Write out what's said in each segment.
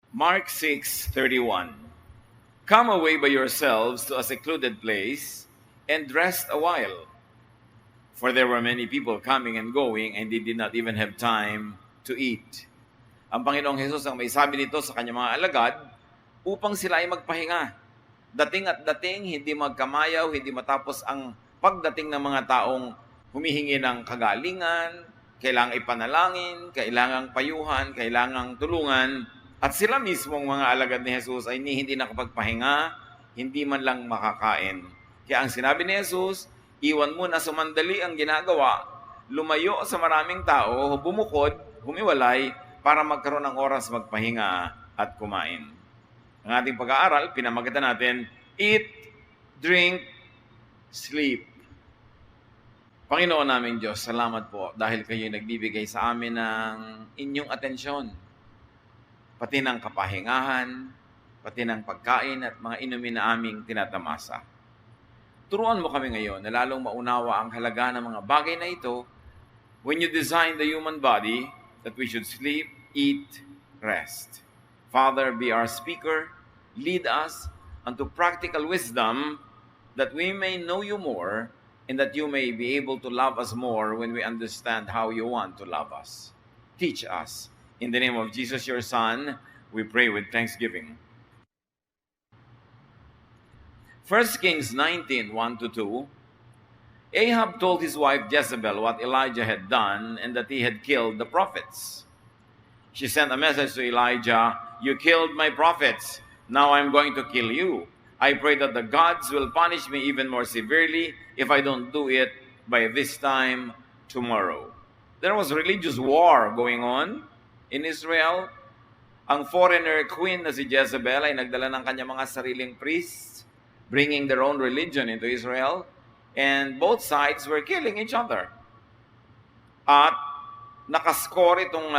Mark 6:31. Come away by yourselves to a secluded place and rest a while. For there were many people coming and going, and they did not even have time to eat. Ang Panginoong Hesus ang may sabi nito sa kanyang mga alagad upang sila ay magpahinga. Dating at dating, hindi magkamayaw, hindi matapos ang pagdating ng mga taong humihingi ng kagalingan, kailangang ipanalangin, kailangang payuhan, kailangang tulungan. At sila mismong mga alagad ni Jesus ay hindi nakapagpahinga, hindi man lang makakain. Kaya ang sinabi ni Jesus, iwan mo na sumandali ang ginagawa, lumayo sa maraming tao, bumukod, humiwalay, para magkaroon ng oras magpahinga at kumain. Ang ating pag-aaral, pinamagitan natin, eat, drink, sleep. Panginoon naming Diyos, salamat po dahil kayo nagbibigay sa amin ng inyong atensyon, pati ng kapahingahan, pati ng pagkain at mga inumin na aming tinatamasa. Turuan mo kami ngayon na lalong maunawa ang halaga ng mga bagay na ito when you design the human body that we should sleep, eat, rest. Father, be our speaker, lead us unto practical wisdom that we may know you more and that you may be able to love us more when we understand how you want to love us. Teach us. In the name of Jesus, your Son, we pray with thanksgiving. 1 Kings 19, 1-2. Ahab told his wife Jezebel what Elijah had done and that he had killed the prophets. She sent a message to Elijah, "You killed my prophets. Now I'm going to kill you. I pray that the gods will punish me even more severely if I don't do it by this time tomorrow." There was religious war going on in Israel. Ang foreigner queen na si Jezebel ay nagdala ng kanyang mga sariling priests, bringing their own religion into Israel, and both sides were killing each other. At nakascore itong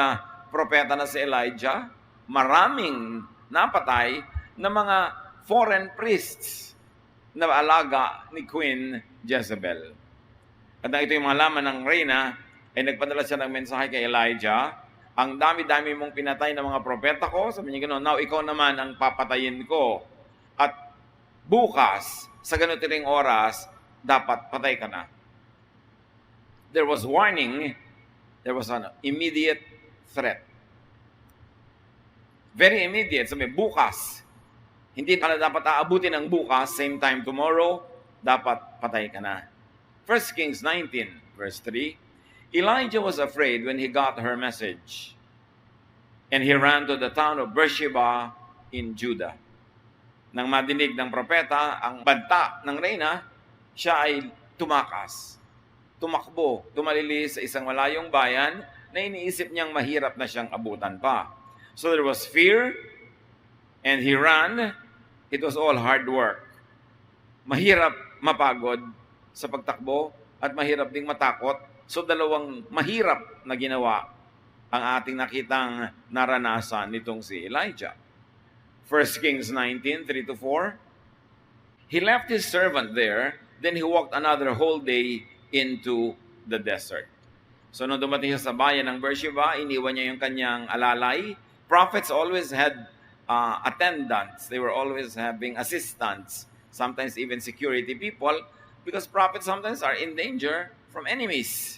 propeta na si Elijah, maraming napatay na mga foreign priests na alaga ni Queen Jezebel. At nang ito yung mga laman ng reyna, ay nagpadala siya ng mensahe kay Elijah, ang dami-dami mong pinatay ng mga propeta ko, sabi niya gano'n, now ikaw naman ang papatayin ko. At bukas, sa ganito ring oras, dapat patay ka na. There was warning, there was an immediate threat. Very immediate, sabi, bukas. Hindi ka na dapat aabutin ng bukas, same time tomorrow, dapat patay ka na. 1 Kings 19, verse 3, Elijah was afraid when he got her message, and he ran to the town of Beersheba in Judah. Nang madinig ng propeta ang banta ng reyna, siya ay tumakas, tumakbo, tumalili sa isang malayong bayan na iniisip niyang mahirap na siyang abutan pa. So there was fear, and he ran. It was all hard work. Mahirap mapagod sa pagtakbo at mahirap ding matakot. So dalawang mahirap na ginawa ang ating nakitang naranasan nitong si Elijah. 1 Kings 19, 3-4. He left his servant there, then he walked another whole day into the desert. So nung dumating siya sa bayan ng Beersheba, iniwan niya yung kanyang alalay. Prophets always had attendants. They were always having assistants, sometimes even security people, because prophets sometimes are in danger from enemies.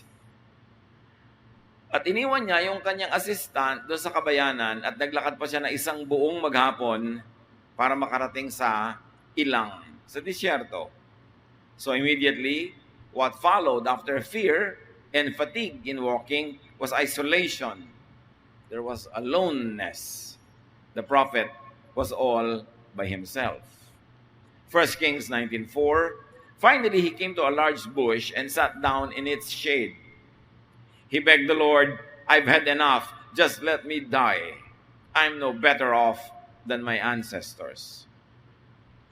At iniwan niya yung kanyang assistant doon sa kabayanan at naglakad pa siya na isang buong maghapon para makarating sa ilang, sa disyerto. So immediately, what followed after fear and fatigue in walking was isolation. There was aloneness. The prophet was all by himself. 1 Kings 19:4. Finally, he came to a large bush and sat down in its shade. He begged the Lord, "I've had enough. Just let me die. I'm no better off than my ancestors."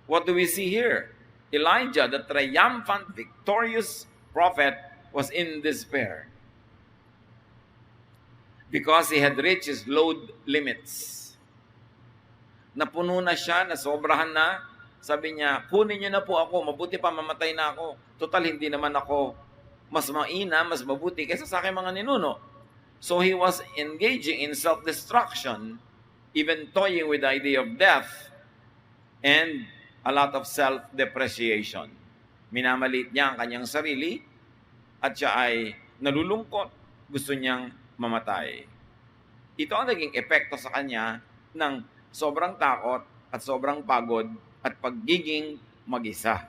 What do we see here? Elijah, the triumphant, victorious prophet, was in despair because he had reached his load limits. Napuno na siya, nasobrahan na. Sabi niya, kunin niyo na po ako, mabuti pa mamatay na ako. Total, hindi naman ako mas maina, mas mabuti kaysa sa aking mga ninuno. So he was engaging in self-destruction even toying with the idea of death, and a lot of self-depreciation. Minamaliit niya ang kanyang sarili at siya ay nalulungkot, gusto niyang mamatay. Ito ang naging epekto sa kanya ng sobrang takot at sobrang pagod at pagiging mag-isa.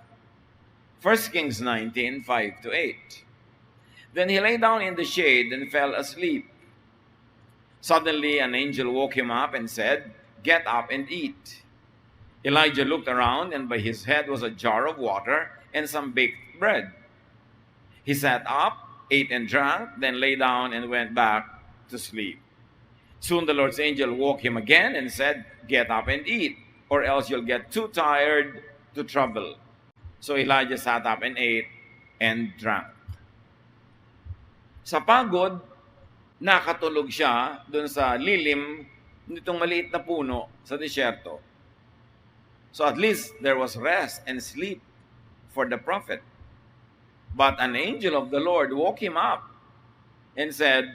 1 Kings 19, 5-8. Then he lay down in the shade and fell asleep. Suddenly an angel woke him up and said, "Get up and eat." Elijah looked around, and by his head was a jar of water and some baked bread. He sat up, ate and drank, then lay down and went back to sleep. Soon the Lord's angel woke him again and said, "Get up and eat, or else you'll get too tired to travel." So Elijah sat up and ate and drank. Sa pagod, nakatulog siya doon sa lilim nitong maliit na puno sa disyerto. So at least there was rest and sleep for the prophet. But an angel of the Lord woke him up and said,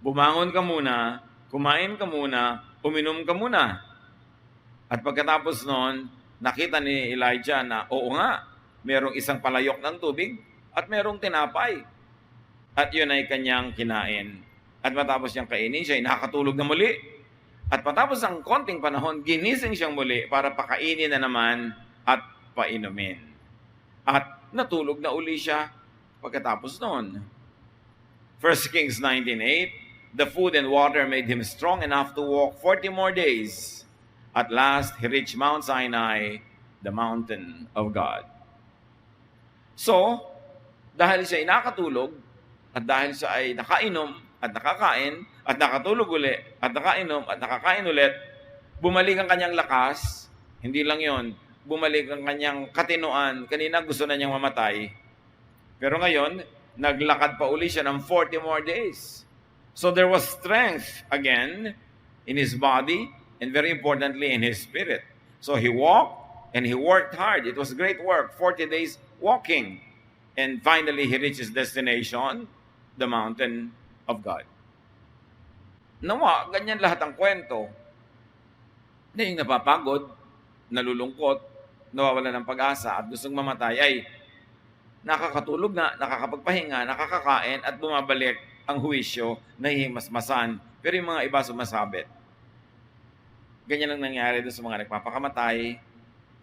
"Bumangon ka muna, kumain ka muna, uminom ka muna." At pagkatapos noon, nakita ni Elijah na oo nga, merong isang palayok ng tubig at merong tinapay. At yun ay kanyang kinain. At matapos niyang kainin, siya ay nakatulog na muli. At matapos ang konting panahon, ginising siyang muli para pakainin na naman at painumin. At natulog na uli siya pagkatapos noon. 1 Kings 19:8, the food and water made him strong enough to walk 40 more days. At last, he reached Mount Sinai, the mountain of God. So, dahil siya ay nakatulog, at dahil siya ay nakainom, at nakakain, at nakatulog uli, at nakainom, at nakakain ulit, bumalik ang kanyang lakas. Hindi lang yon, bumalik ang kanyang katinoan. Kanina gusto na niyang mamatay. Pero ngayon, naglakad pa uli siya ng 40 more days. So there was strength again in his body, and very importantly, in his spirit. So he walked, and he worked hard. It was great work, 40 days walking. And finally, he reached his destination, the mountain of God. Nawa, ganyan lahat ang kwento. Na yung napapagod, nalulungkot, nawawala ng pag-asa at gustong mamatay ay nakakatulog na, nakakapagpahinga, nakakakain at bumabalik ang huwisyo, nahihimasmasan. Pero yung mga iba sumasabit. Ganyan ang nangyari doon sa mga nagpapakamatay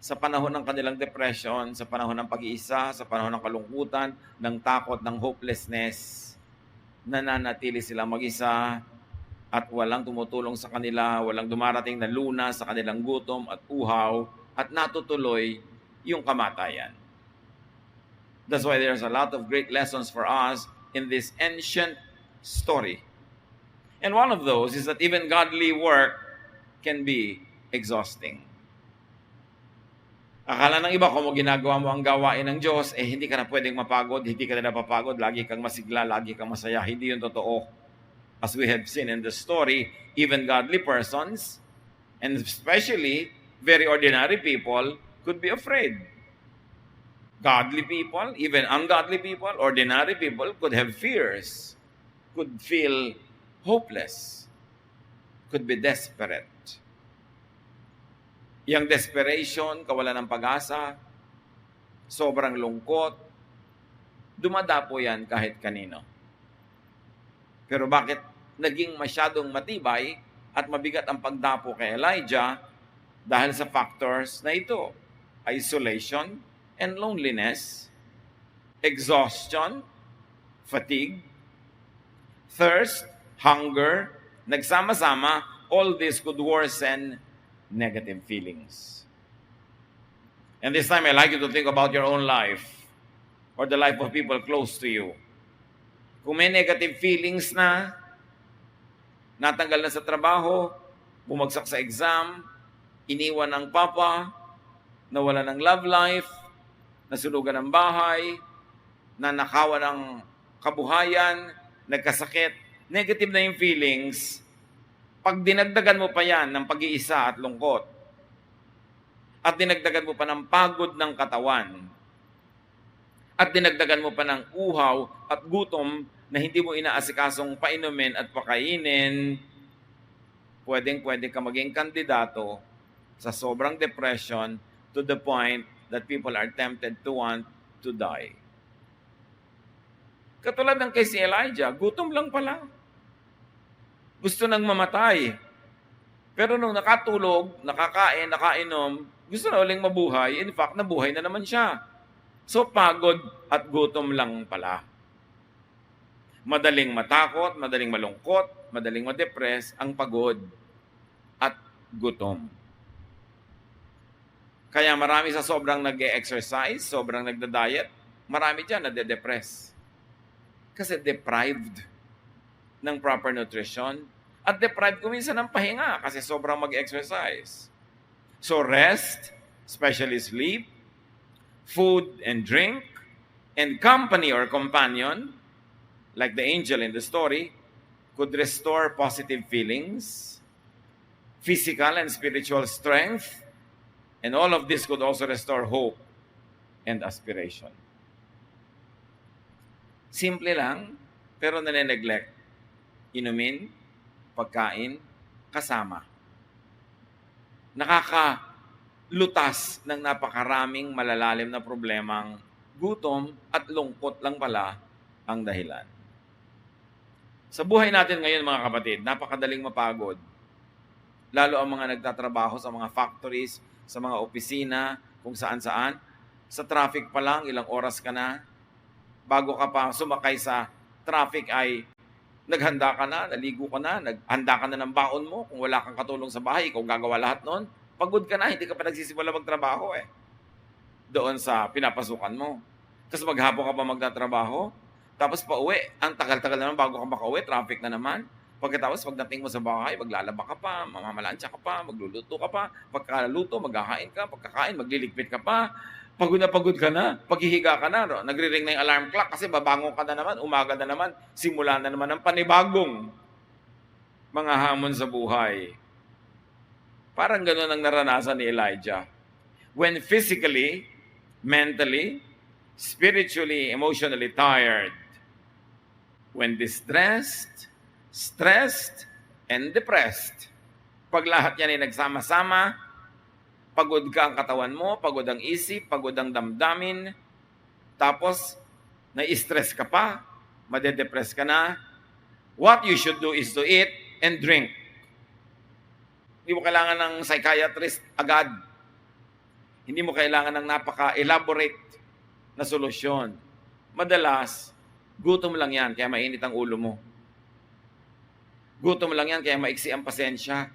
sa panahon ng kanilang depression, sa panahon ng pag-iisa, sa panahon ng kalungkutan, ng takot, ng hopelessness. Nananatili silang mag-isa at walang tumutulong sa kanila, walang dumarating na lunas sa kanilang gutom at uhaw at natutuloy yung kamatayan. That's why there's a lot of great lessons for us in this ancient story. And one of those is that even godly work can be exhausting. Akala ng iba, kung ginagawa mo ang gawain ng Diyos, hindi ka na pwedeng mapagod, hindi ka na napapagod, lagi kang masigla, lagi kang masaya. Hindi yun totoo. As we have seen in the story, even godly persons, and especially very ordinary people, could be afraid. Godly people, even ungodly people, ordinary people could have fears, could feel hopeless, could be desperate. Yang desperation, kawalan ng pag-asa, sobrang lungkot, dumadapo yan kahit kanino. Pero bakit naging masyadong matibay at mabigat ang pagdapo kay Elijah? Dahil sa factors na ito: isolation and loneliness, exhaustion, fatigue, thirst, hunger, nagsama-sama, all this could worsen negative feelings. And this time, I'd like you to think about your own life or the life of people close to you. Kung may negative feelings na, natanggal na sa trabaho, bumagsak sa exam, iniwan ng papa, nawala ng love life, nasunugan ng bahay, nanakawan ng kabuhayan, nagkasakit, negative na yung feelings. Pag dinagdagan mo pa yan ng pag-iisa at lungkot, at dinagdagan mo pa ng pagod ng katawan, at dinagdagan mo pa ng uhaw at gutom na hindi mo inaasikasong painumin at pakainin, pwede ka maging kandidato sa sobrang depression to the point that people are tempted to want to die. Katulad ng kay si Elijah, gutom lang pala. Gusto nang mamatay. Pero nung nakatulog, nakakain, nakainom, gusto na uling mabuhay. In fact, nabuhay na naman siya. So, pagod at gutom lang pala. Madaling matakot, madaling malungkot, madaling madepress ang pagod at gutom. Kaya marami sa sobrang nag-exercise, sobrang nagda-diet, marami dyan nade-depress. Kasi deprived ng proper nutrition at deprived kuminsan ng pahinga kasi sobrang mag-exercise. So rest, especially sleep, food and drink, and company or companion, like the angel in the story, could restore positive feelings, physical and spiritual strength, and all of this could also restore hope and aspiration. Simple lang, pero nane-neglect. Inumin, pagkain, kasama. Nakakalutas ng napakaraming malalalim na problemang gutom at lungkot lang pala ang dahilan. Sa buhay natin ngayon mga kapatid, napakadaling mapagod. Lalo ang mga nagtatrabaho sa mga factories, sa mga opisina, kung saan-saan. Sa traffic pa lang, ilang oras ka na. Bago ka pa sumakay sa traffic ay naghanda ka na, naligo ka na, naghanda ka na ng baon mo. Kung wala kang katulong sa bahay, ikaw gagawa lahat nun. Pagod ka na, hindi ka pa nagsisimula magtrabaho doon sa pinapasukan mo. Tapos maghapon ka pa magtatrabaho, tapos pauwi, ang tagal-tagal naman bago ka makauwi, traffic na naman. Pagkatapos, pagdating mo sa bahay, maglalaba ka pa, mamamalansya ka pa, magluluto ka pa, pagkaluto, magkakain ka, pagkakain, magliligpit ka pa, pagod ka na, paghihiga ka na, nagre-ring na yung alarm clock kasi babangon ka na naman, umaga na naman, simula na naman ang panibagong mga hamon sa buhay. Parang gano'n ang naranasan ni Elijah. When physically, mentally, spiritually, emotionally tired, when distressed, stressed, and depressed. Pag lahat yan ay nagsama-sama, pagod ka ang katawan mo, pagod ang isip, pagod ang damdamin, tapos na-stress ka pa, madedepress ka na, what you should do is to eat and drink. Hindi mo kailangan ng psychiatrist agad. Hindi mo kailangan ng napaka-elaborate na solusyon. Madalas, gutom lang yan, kaya mainit ang ulo mo. Gutom lang yan, kaya maiksi ang pasensya.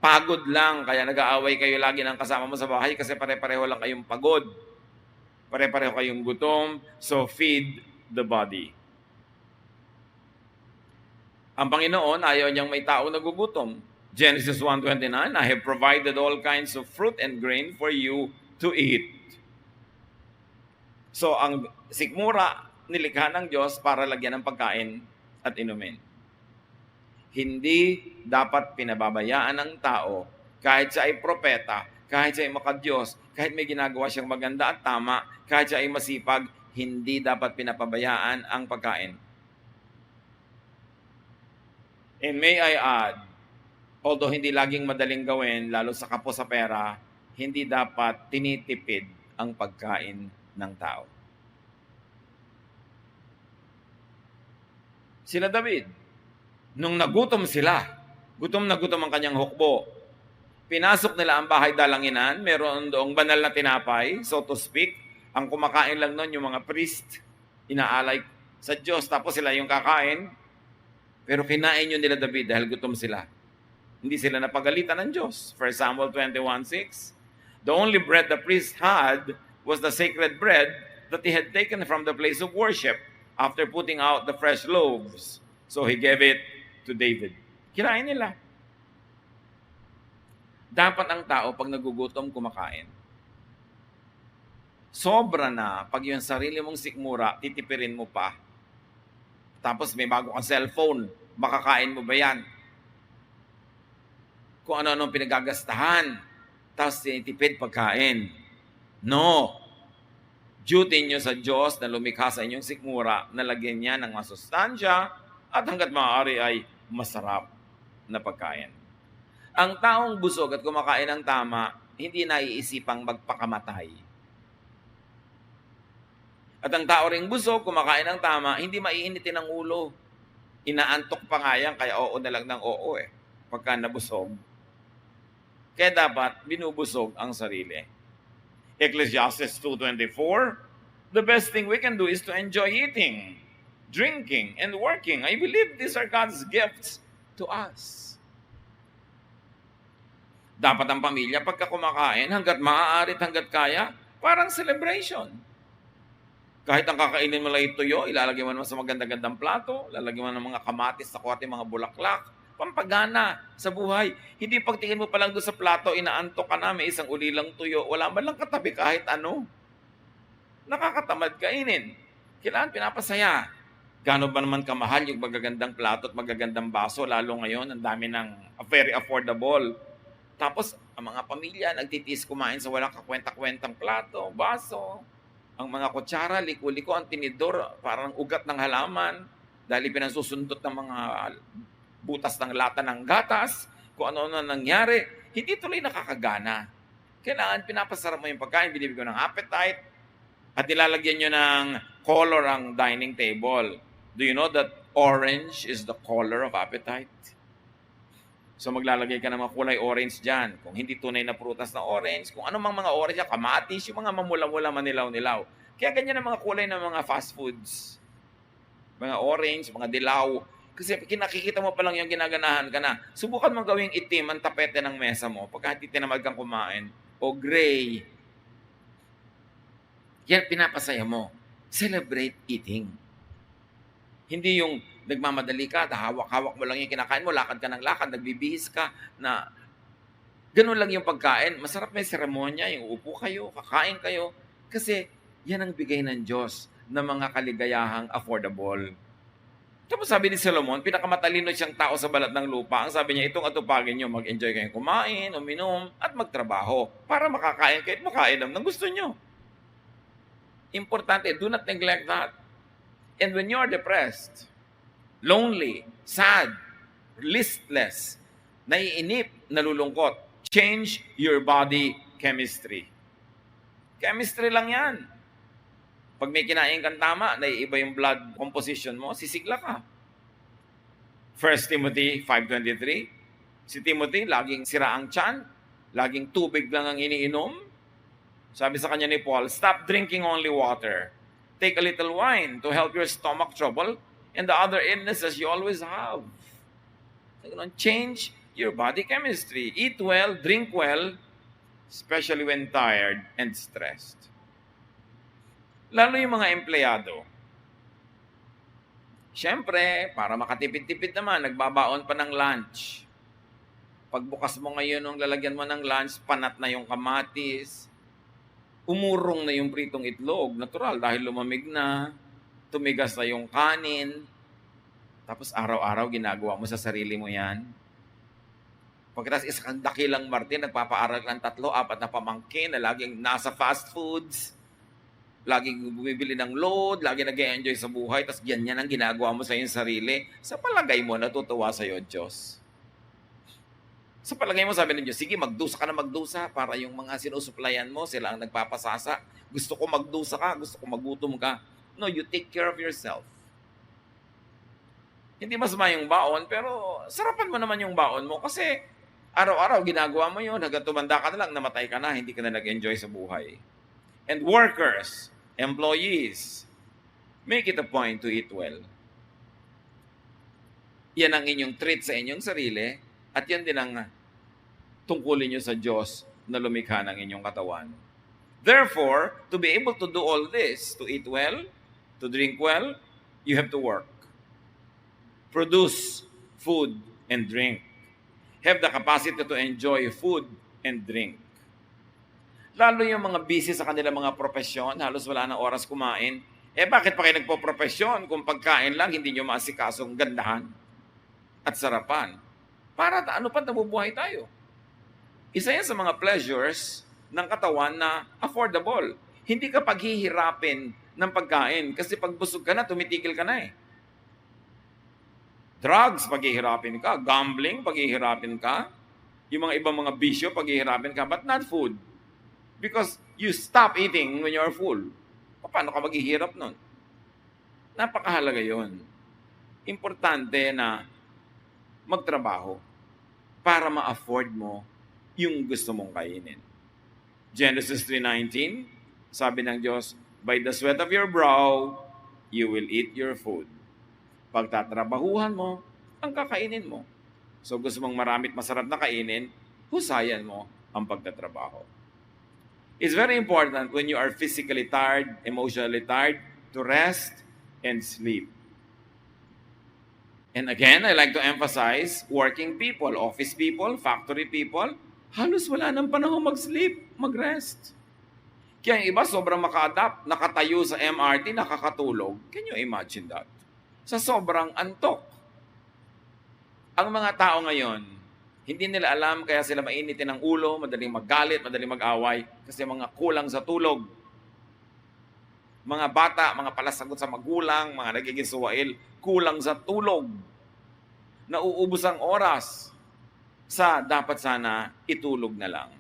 Pagod lang, kaya nag-aaway kayo lagi ng kasama mo sa bahay kasi pare-pareho lang kayong pagod. Pare-pareho kayong gutom, so feed the body. Ang Panginoon, ayaw niyang may tao nagugutom. Genesis 1:29, I have provided all kinds of fruit and grain for you to eat. So, ang sikmura, nilikha ng Diyos para lagyan ng pagkain at inumin. Hindi dapat pinababayaan ng tao kahit siya ay propeta, kahit siya ay makadiyos, kahit may ginagawa siyang maganda at tama, kahit siya ay masipag, hindi dapat pinapabayaan ang pagkain. And may I add, although hindi laging madaling gawin, lalo sa kapos sa pera, hindi dapat tinitipid ang pagkain ng tao. Sila David, nung nagutom sila, gutom na gutom ang kanyang hukbo, pinasok nila ang bahay dalanginan, meron doong banal na tinapay, so to speak, ang kumakain lang nun yung mga priest, inaalay sa Diyos, tapos sila yung kakain, pero kinain yun nila David dahil gutom sila. Hindi sila napagalitan ng Diyos. 1 Samuel 21:6, the only bread the priest had was the sacred bread that he had taken from the place of worship after putting out the fresh loaves. So he gave it to David. Kinain nila. Dapat ang tao pag nagugutom kumakain. Sobra na pag yung sarili mong sikmura, titipirin mo pa. Tapos may bago kang cellphone, makakain mo ba yan? Kung ano-anong pinagagastahan, tapos tinitipid pagkain. No. Duty nyo sa Diyos na lumikha sa inyong sikmura na lagyan niya ng masustansya at hanggat maaari ay masarap na pagkain. Ang taong busog at kumakain ng tama, hindi naiisipang magpakamatay. At ang tao ring busog, kumakain ng tama, hindi maiinitin ang ulo. Inaantok pa nga yan, kaya oo na lang ng oo pagka nabusog. Kaya dapat binubusog ang sarili. Ecclesiastes 2:24, the best thing we can do is to enjoy eating, drinking, and working. I believe these are God's gifts to us. Dapat ang pamilya, pagka kumakain, hanggat maaari at hanggat kaya, parang celebration. Kahit ang kakainin mo lang yung tuyo, ilalagay mo naman sa maganda-gandang plato, lalagay mo ng mga kamatis, sakwate, mga bulaklak, pampagana sa buhay. Hindi pagtingin mo pa lang doon sa plato, inaantok ka na, may isang ulilang tuyo, wala man lang katabi kahit ano. Nakakatamad kainin. Kailangan pinapasaya. Gano'n ba naman kamahal yung magagandang plato at magagandang baso, lalo ngayon, ang dami ng very affordable. Tapos, ang mga pamilya, nagtitiis kumain sa walang kakwenta-kwentang plato, baso. Ang mga kutsara, liko-liko, ang tinidor, parang ugat ng halaman. Dahil pinansusundot ng mga butas ng lata ng gatas, kung ano-ano nangyari. Hindi tuloy nakakagana. Kailangan pinapasarap mo yung pagkain, binibigyan ng appetite, at nilalagyan nyo ng color ang dining table. Do you know that orange is the color of appetite? So maglalagay ka ng mga kulay orange dyan. Kung hindi tunay na prutas na orange, kung ano mang mga orange, kamatis, yung mga mamula-mula, manilaw-nilaw. Kaya ganyan ang mga kulay ng mga fast foods. Mga orange, mga dilaw. Kasi nakikita mo pa lang yung ginaganahan ka na. Subukan mong gawing itim ang tapete ng mesa mo pagka hindi tinamad kang kumain. O gray. Yan pinapasaya mo. Celebrate eating. Hindi yung nagmamadali ka, hawak-hawak mo lang yung kinakain mo, lakad ka ng lakad, nagbibihis ka, na ganun lang yung pagkain. Masarap may seremonya, yung upo kayo, kakain kayo. Kasi yan ang bigay ng Diyos ng mga kaligayahang affordable. Tapos sabi ni Solomon, pinakamatalino siyang tao sa balat ng lupa. Ang sabi niya, itong atupagin nyo, mag-enjoy kayong kumain, uminom, at magtrabaho para makakain kayo at makainom ng gusto nyo. Importante, do not neglect that. And when you're depressed, lonely, sad, listless, naiinip, nalulungkot, change your body chemistry. Chemistry lang yan. Pag may kinain kang tama, naiiba yung blood composition mo, sisigla ka. 1 Timothy 5:23, si Timothy, laging sira ang tiyan, laging tubig lang ang iniinom. Sabi sa kanya ni Paul, stop drinking only water. Take a little wine to help your stomach trouble and the other illnesses you always have. Change your body chemistry. Eat well, drink well, especially when tired and stressed. Lalo yung mga empleyado. Siyempre, para makatipid-tipid naman, nagbabaon pa ng lunch. Pagbukas mo ngayon ng lalagyan mo ng lunch, panat na yung kamatis, umurong na yung pritong itlog, natural, dahil lumamig na, tumigas na yung kanin, tapos araw-araw ginagawa mo sa sarili mo yan. Pagkatapos isang dakilang Martin, nagpapaaral ng 3-4 na pamangkin na laging nasa fast foods, laging bumibili ng load, laging nag-enjoy sa buhay, tapos yan ang ginagawa mo sa iyong sarili. Sa palagay mo, natutuwa sa iyo, Diyos. Sa palagay mo, sabi ng Diyos, sige, magdusa ka na magdusa para yung mga sinusuplayan mo, sila ang nagpapasasa. Gusto ko magdusa ka, gusto ko magutom ka. No, you take care of yourself. Hindi masama yung baon, pero sarapan mo naman yung baon mo kasi araw-araw ginagawa mo yun, hanggang tumanda ka na lang, namatay ka na, hindi ka na nag-enjoy sa buhay. And workers, employees, make it a point to eat well. Yan ang inyong treat sa inyong sarili at yan din ang tungkulin nyo sa Diyos na lumikha ng inyong katawan. Therefore, to be able to do all this, to eat well, to drink well, you have to work. Produce food and drink. Have the capacity to enjoy food and drink. Lalo yung mga busy sa kanilang mga profesyon, halos wala ng oras kumain. Bakit pa kayo nagpo-profesyon kung pagkain lang, hindi nyo maasikasong gandahan at sarapan? Para ano pa nabubuhay tayo? Isa yan sa mga pleasures ng katawan na affordable. Hindi ka paghihirapin ng pagkain kasi pag busog ka na, tumitigil ka na . Drugs, paghihirapin ka. Gambling, paghihirapin ka. Yung mga ibang mga bisyo, paghihirapin ka, but not food. Because you stop eating when you're full. Paano ka maghihirap nun? Napakahalaga yon. Importante na magtrabaho para ma-afford mo yung gusto mong kainin. Genesis 3:19, sabi ng Diyos, by the sweat of your brow, you will eat your food. Pagtatrabahuhan mo, ang kakainin mo. So gusto mong maramit masarap na kainin, husayan mo ang pagtatrabaho. It's very important when you are physically tired, emotionally tired, to rest and sleep. And again, I like to emphasize, working people, office people, factory people, halos wala nang panahon mag-sleep, mag-rest. Kaya yung iba sobrang maka-adapt, nakatayo sa MRT, nakakatulog. Can you imagine that? Sa sobrang antok. Ang mga tao ngayon, hindi nila alam kaya sila mainitin ng ulo, madaling magalit, madaling mag-away, kasi mga kulang sa tulog. Mga bata, mga palasagot sa magulang, mga nagiging suwail, kulang sa tulog. Nauubos ang oras sa dapat sana itulog na lang.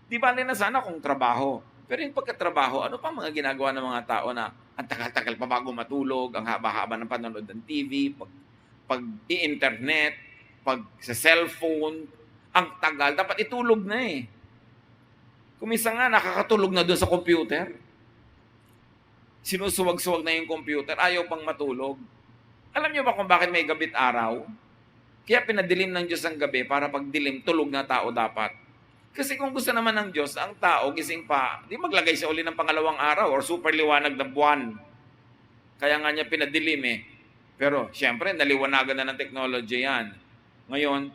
Di bale na sana kung trabaho. Pero yung pagkatrabaho, ano pa mga ginagawa ng mga tao na ang tagal-tagal pa bago matulog, ang haba-haba ng panonood ng TV, pag-i-internet, pag sa cellphone, ang tagal. Dapat itulog na eh. Kumisa nga, nakakatulog na doon sa computer. Sinusuwag-suwag na yung computer, ayaw pang matulog. Alam niyo ba kung bakit may gabit araw? Kaya pinadilim ng Diyos ang gabi para pagdilim, tulog na tao dapat. Kasi kung gusto naman ng Diyos, ang tao gising pa, di maglagay siya uli ng pangalawang araw or super liwanag na buwan. Kaya nga niya pinadilim eh. Pero siyempre, naliwanagan na ng technology yan. Ngayon,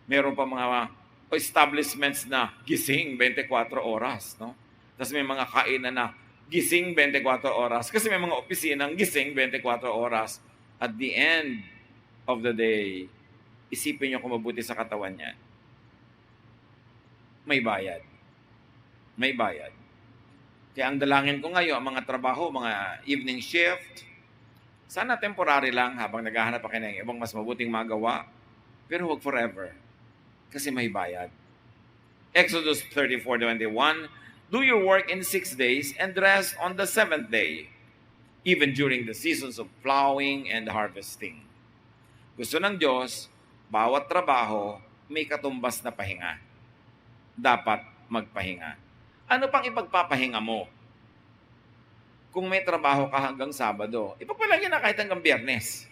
meron pa mga establishments na gising 24 oras. No? Tapos may mga kainan na gising 24 oras. Kasi may mga opisinang gising 24 oras. At the end of the day, isipin niyo kung mabuti sa katawan niya. May bayad. May bayad. Kaya ang dalangin ko ngayon, ang mga trabaho, mga evening shift, sana temporary lang habang naghahanap pa kayo ng ibang mas mabuting magawa, pero huwag forever. Kasi may bayad. Exodus 34:21, do your work in 6 days and rest on the 7th day, even during the seasons of plowing and harvesting. Gusto ng Diyos, bawat trabaho may katumbas na pahinga. Dapat magpahinga. Ano pang ipagpapahinga mo? Kung may trabaho ka hanggang Sabado, ipagpalagyan na kahit hanggang Biyernes.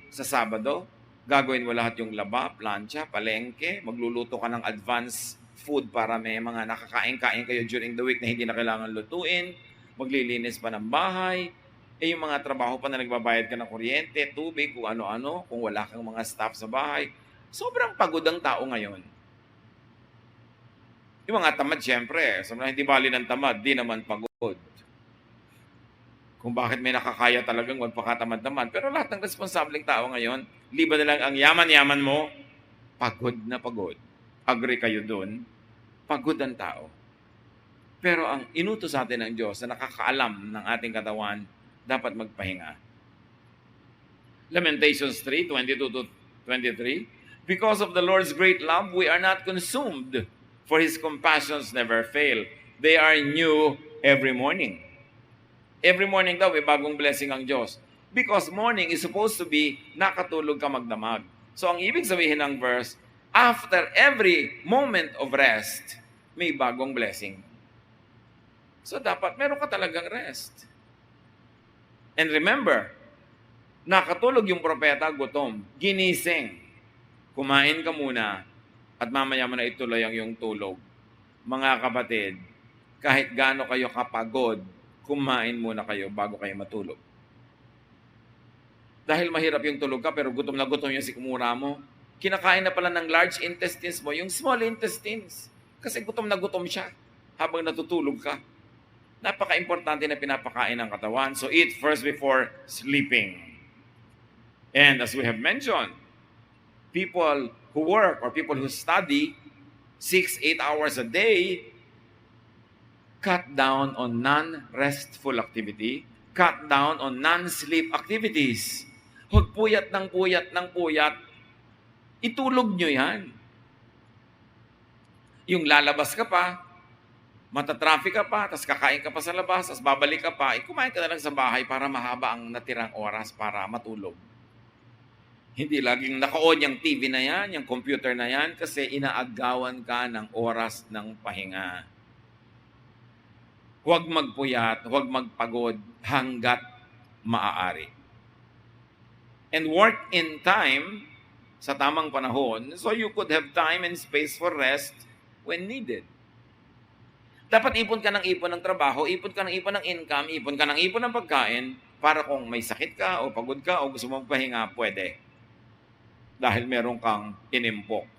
Sa Sabado, gagawin mo lahat yung laba, plancha, palengke, magluluto ka ng advance food para may mga nakakain-kain kayo during the week na hindi na kailangan lutuin, maglilinis pa ng bahay, yung mga trabaho pa na nagbabayad ka ng kuryente, tubig, kung ano-ano, kung wala kang mga staff sa bahay. Sobrang pagod ang tao ngayon. Yung mga tamad, siyempre, hindi bali ng tamad, di naman pagod. Kung bakit may nakakaya talagang magpakatamad-tamad. Pero lahat ng responsableng tao ngayon, liba na lang ang yaman-yaman mo, pagod na pagod. Agree kayo dun? Pagod ang tao. Pero ang inutos sa atin ng Diyos na nakakaalam ng ating katawan, dapat magpahinga. Lamentations 3:22-23, because of the Lord's great love, we are not consumed, for His compassions never fail. They are new every morning. Every morning daw, may bagong blessing ang Diyos. Because morning is supposed to be nakatulog ka magdamag. So ang ibig sabihin ng verse, after every moment of rest, may bagong blessing. So dapat meron ka talagang rest. And remember, nakatulog yung propeta, gutom, ginising. Kumain ka muna at mamaya mo na ituloy ang iyong tulog. Mga kapatid, kahit gaano kayo kapagod, kumain muna kayo bago kayo matulog. Dahil mahirap yung tulog ka pero gutom na gutom yung sikmura mo, kinakain na pala ng large intestines mo, yung small intestines. Kasi gutom na gutom siya habang natutulog ka. Napaka-importante na pinapakain ng katawan. So eat first before sleeping. And as we have mentioned, people who work or people who study 6-8 hours a day, cut down on non-restful activity, cut down on non-sleep activities. Huwag puyat ng puyat ng puyat. Itulog nyo yan. Yung lalabas ka pa, matatraffic ka pa, tapos kakain ka pa sa labas, tapos babalik ka pa, kumain ka na lang sa bahay para mahaba ang natirang oras para matulog. Hindi laging naka-on yung TV na yan, yung computer na yan, kasi inaagawan ka ng oras ng pahinga. Huwag magpuyat, huwag magpagod hanggat maaari. And work in time sa tamang panahon so you could have time and space for rest when needed. Dapat ipon ka ng ipon ng trabaho, ipon ka ng ipon ng income, ipon ka ng ipon ng pagkain para kung may sakit ka o pagod ka o gusto mong pahinga, pwede. Dahil meron kang inimpok.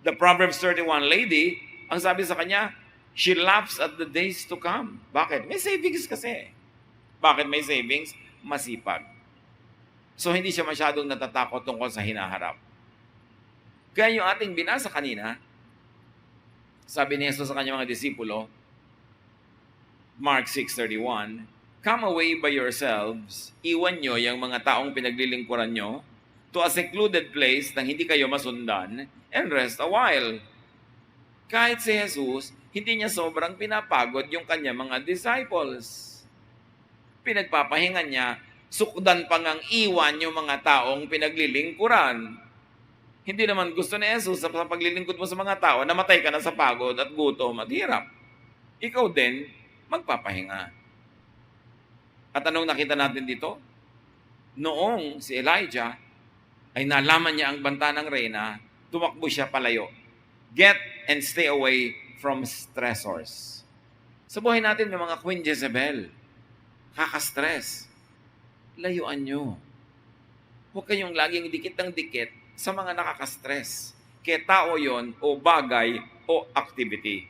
The Proverbs 31 lady, ang sabi sa kanya, she laughs at the days to come. Bakit? May savings kasi. Bakit may savings? Masipag. So hindi siya masyadong natatakot tungkol sa hinaharap. Kaya yung ating binasa kanina, sabi ni Jesus sa kanyang mga disipulo, Mark 6:31, come away by yourselves, iwan nyo yung mga taong pinaglilingkuran nyo to a secluded place nang hindi kayo masundan and rest a while. Kahit si Jesus, hindi niya sobrang pinapagod yung kanyang mga disciples. Pinagpapahinga niya, sukdan pa ngang iwan yung mga taong pinaglilingkuran. Hindi naman gusto ni Jesus sa paglilingkod mo sa mga tao, namatay ka na sa pagod at gutom at hirap. Ikaw din, magpapahinga. At anong nakita natin dito? Noong si Elijah ay nalaman niya ang banta ng reyna, tumakbo siya palayo. Get and stay away from stressors. Sa buhay natin may mga Queen Jezebel. Kaka-stress. Layuan nyo. Huwag kayong laging dikit ng dikit sa mga nakaka-stress. Kaya tao yon o bagay o activity.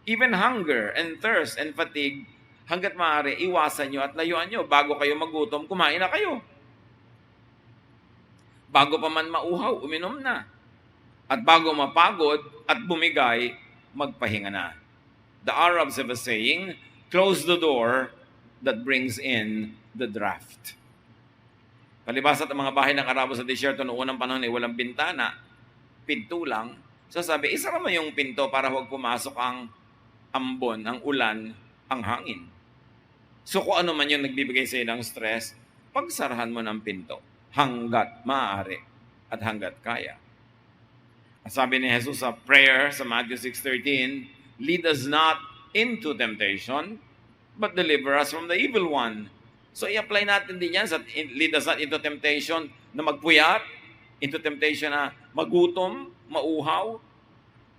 Even hunger and thirst and fatigue, hanggat maaari, iwasan nyo at layuan nyo. Bago kayo magutom, kumain na kayo. Bago pa man mauhaw, uminom na. At bago mapagod at bumigay, magpahinga na. The Arabs have a saying, close the door that brings in the draft. Palibhasa at ang mga bahay ng Arabo sa disyerto noong unang panahon ay walang bintana, pinto lang. So sabi, isara mo yung pinto para huwag pumasok ang ambon, ang ulan, ang hangin. So kung ano man yung nagbibigay sa ng stress, pagsarahan mo ng pinto hanggat maaari at hanggat kaya. At sabi ni Jesus sa prayer sa Matthew 6:13, lead us not into temptation, but deliver us from the evil one. So i-apply natin din yan sa lead us not into temptation na magpuyat, into temptation na magutom, mauhaw.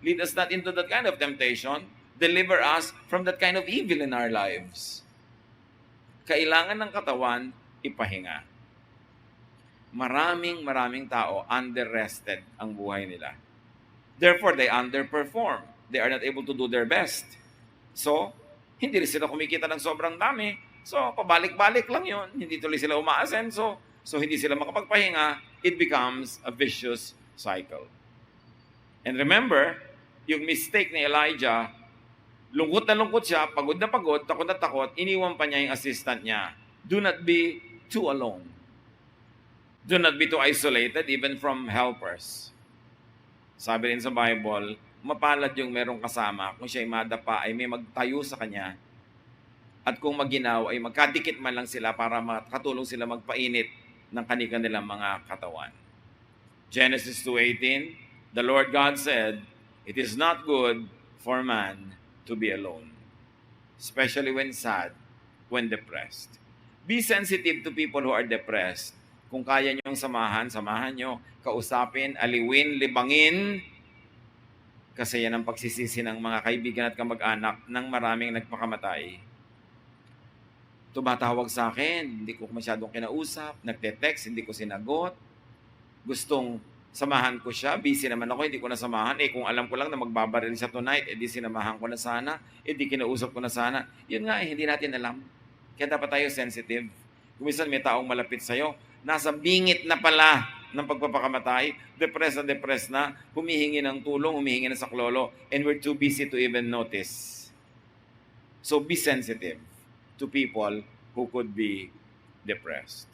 Lead us not into that kind of temptation. Deliver us from that kind of evil in our lives. Kailangan ng katawan, ipahinga. Maraming tao under-rested ang buhay nila. Therefore, they underperform. They are not able to do their best. So, hindi rin sila kumikita ng sobrang dami. So, pabalik-balik lang yun. Hindi tuloy sila umaasenso. So, hindi sila makapagpahinga. It becomes a vicious cycle. And remember, yung mistake ni Elijah, lungkot na lungkot siya, pagod na pagod, takot na takot, iniwan pa niya yung assistant niya. Do not be too alone. Do not be too isolated even from helpers. Sabi rin sa Bible, mapalad yung merong kasama. Kung siya'y madapa, ay may magtayo sa kanya. At kung maginaw, ay magkadikit man lang sila para makatulong sila magpainit ng kanilang mga katawan. Genesis 2:18, the Lord God said, it is not good for man to be alone, especially when sad, when depressed. Be sensitive to people who are depressed. Kung kaya niyong samahan, samahan niyo, kausapin, aliwin, libangin, kasi yan ang pagsisisi ng mga kaibigan at kamag-anak ng maraming nagpakamatay. Tumatawag sa akin, hindi ko masyadong kinausap, nagte-text, hindi ko sinagot, gustong samahan ko siya, busy naman ako, hindi ko nasamahan. Kung alam ko lang na magbabaril siya tonight, di sinamahan ko na sana, di kinausap ko na sana. Yun nga hindi natin alam. Kaya dapat tayo sensitive. Kung minsan may taong malapit sa'yo, nasa bingit na pala ng pagpapakamatay, depressed na, humihingi ng tulong, humihingi ng saklolo, and we're too busy to even notice. So be sensitive to people who could be depressed.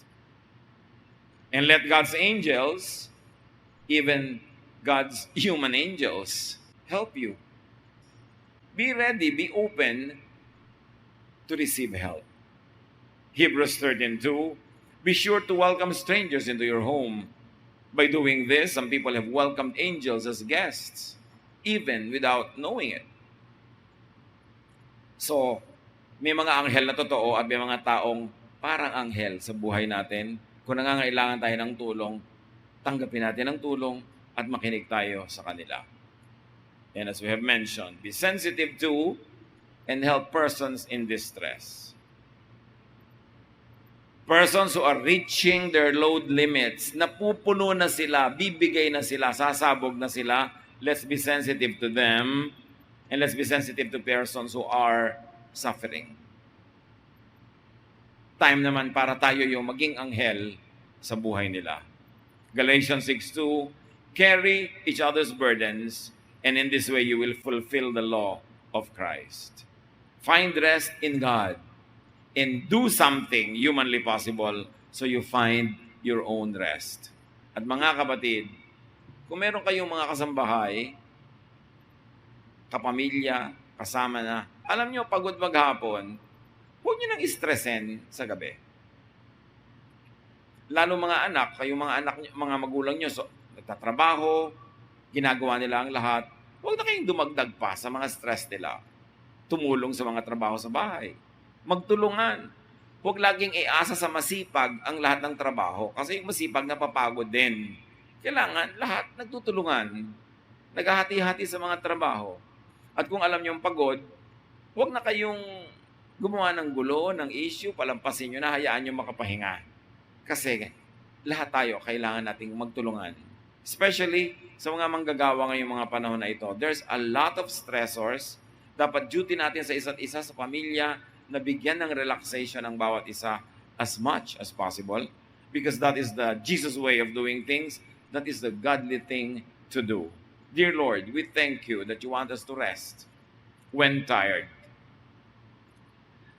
And let God's angels Even God's human angels help you. Be ready, be open to receive help. Hebrews 13:2, be sure to welcome strangers into your home. By doing this, some people have welcomed angels as guests, even without knowing it. So, may mga anghel na totoo at may mga taong parang anghel sa buhay natin. Kung nangangailangan tayo ng tulong, tanggapin natin ang tulong at makinig tayo sa kanila. And as we have mentioned, be sensitive to and help persons in distress. Persons who are reaching their load limits, napupuno na sila, bibigay na sila, sasabog na sila. Let's be sensitive to them and let's be sensitive to persons who are suffering. Time naman para tayo yung maging anghel sa buhay nila. Galatians 6:2, carry each other's burdens, and in this way you will fulfill the law of Christ. Find rest in God and do something humanly possible so you find your own rest. At mga kapatid, kung meron kayong mga kasambahay, kapamilya, kasama na, alam nyo, pagod maghapon, huwag nyo nang stressin sa gabi. Lalo mga anak, kayong mga anak, mga magulang nyo, so, nagtatrabaho, ginagawa nila ang lahat, huwag na kayong dumagdag pa sa mga stress nila. Tumulong sa mga trabaho sa bahay. Magtulungan. Huwag laging iasa sa masipag ang lahat ng trabaho kasi yung masipag napapagod din. Kailangan lahat nagtutulungan. Naghahati-hati sa mga trabaho. At kung alam niyo yung pagod, huwag na kayong gumawa ng gulo, ng issue, palampasin nyo na, hayaan nyo makapahinga. Kasi lahat tayo kailangan nating magtulungan. Especially sa mga manggagawa ngayong mga panahon na ito. There's a lot of stressors. Dapat duty natin sa isa't isa, sa pamilya, na bigyan ng relaxation ang bawat isa as much as possible. Because that is the Jesus way of doing things. That is the godly thing to do. Dear Lord, we thank you that you want us to rest when tired.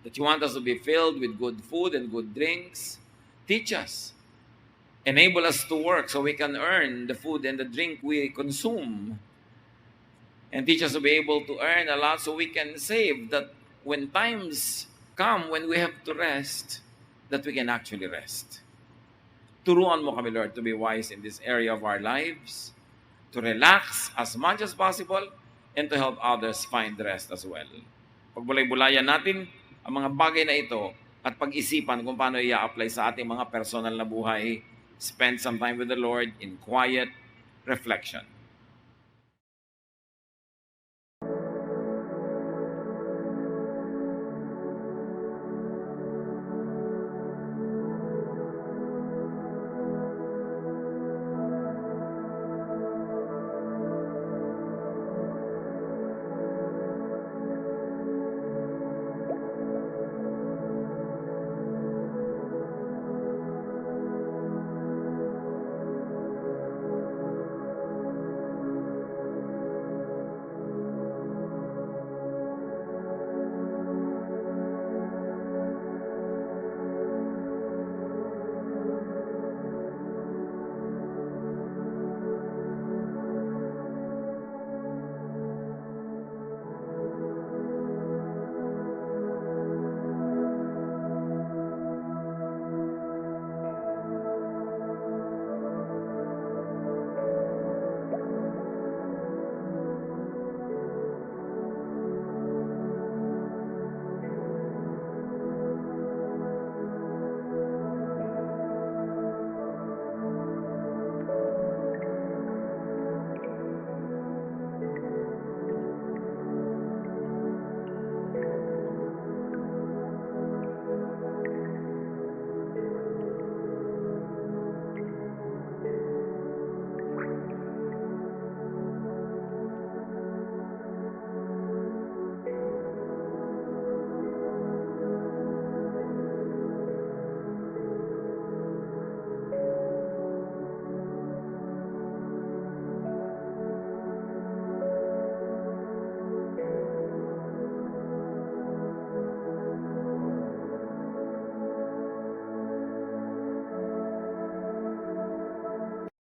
That you want us to be filled with good food and good drinks. Teach us. Enable us to work so we can earn the food and the drink we consume. And teach us to be able to earn a lot so we can save, that when times come when we have to rest, that we can actually rest. Turuan mo kami, Lord, to be wise in this area of our lives, to relax as much as possible, and to help others find rest as well. Pagbulay-bulayan natin ang mga bagay na ito at pag-isipan kung paano i-apply sa ating mga personal na buhay. Spend some time with the Lord in quiet reflection.